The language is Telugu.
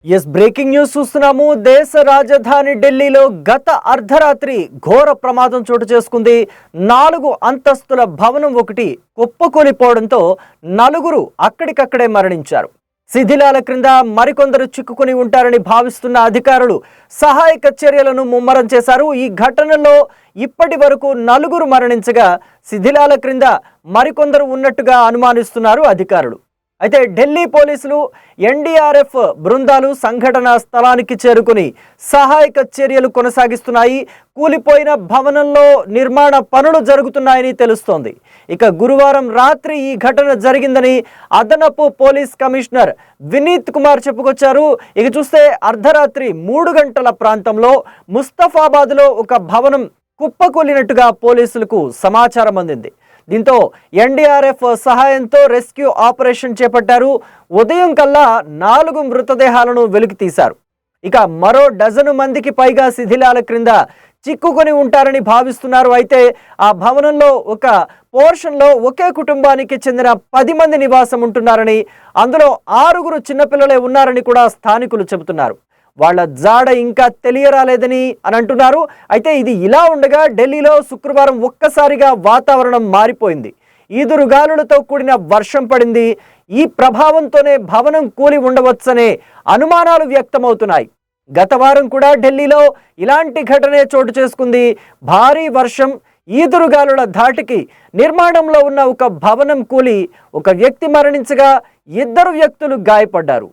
బ్రేకింగ్ న్యూస్ చూస్తున్నాము. దేశ రాజధాని ఢిల్లీలో గత అర్ధరాత్రి ఘోర ప్రమాదం చోటు చేసుకుంది. 4 అంతస్తుల భవనం ఒకటి కుప్పకూలిపోవడంతో నలుగురు అక్కడికక్కడే మరణించారు. శిథిలాల క్రింద మరికొందరు చిక్కుకుని ఉంటారని భావిస్తున్న అధికారులు సహాయక చర్యలను ముమ్మరం చేశారు. ఈ ఘటనలో ఇప్పటి వరకు 4 మరణించగా శిథిలాల క్రింద మరికొందరు ఉన్నట్టుగా అనుమానిస్తున్నారు అధికారులు. అయితే ఢిల్లీ పోలీసులు ఎన్డీఆర్ఎఫ్ బృందాలు సంఘటనా స్థలానికి చేరుకుని సహాయక చర్యలు కొనసాగిస్తున్నాయి. కూలిపోయిన భవనంలో నిర్మాణ పనులు జరుగుతున్నాయని తెలుస్తోంది. ఇక గురువారం రాత్రి ఈ ఘటన జరిగిందని అదనపు పోలీస్ కమిషనర్ వినీత్ కుమార్ చెప్పుకొచ్చారు. ఇక చూస్తే అర్ధరాత్రి 3 గంటల ప్రాంతంలో ముస్తఫాబాద్లో ఒక భవనం కుప్పకూలినట్టుగా పోలీసులకు సమాచారం అందింది. దీంతో ఎన్డీఆర్ఎఫ్ సహాయంతో రెస్క్యూ ఆపరేషన్ చేపట్టారు. ఉదయం కల్లా 4 మృతదేహాలను వెలికి తీశారు. ఇక మరో డజను మందికి పైగా శిథిలాల క్రింద చిక్కుకొని ఉంటారని భావిస్తున్నారు. అయితే ఆ భవనంలో ఒక పోర్షన్లో ఒకే కుటుంబానికి చెందిన 10 మంది నివాసం ఉంటున్నారని, అందులో 6 చిన్నపిల్లలే ఉన్నారని కూడా స్థానికులు చెబుతున్నారు. వాళ్ళ జాడ ఇంకా తెలియరాలేదని అంటున్నారు. అయితే ఇది ఇలా ఉండగా ఢిల్లీలో శుక్రవారం ఒక్కసారిగా వాతావరణం మారిపోయింది. ఈదురుగాలులతో కూడిన వర్షం పడింది. ఈ ప్రభావంతోనే భవనం కూలి ఉండవచ్చనే అనుమానాలు వ్యక్తమవుతున్నాయి. గత వారం కూడా ఢిల్లీలో ఇలాంటి ఘటనే చోటు చేసుకుంది. భారీ వర్షం, ఈదురుగాలుల ధాటికి నిర్మాణంలో ఉన్న ఒక భవనం కూలి ఒక వ్యక్తి మరణించగా 2 వ్యక్తులు గాయపడ్డారు.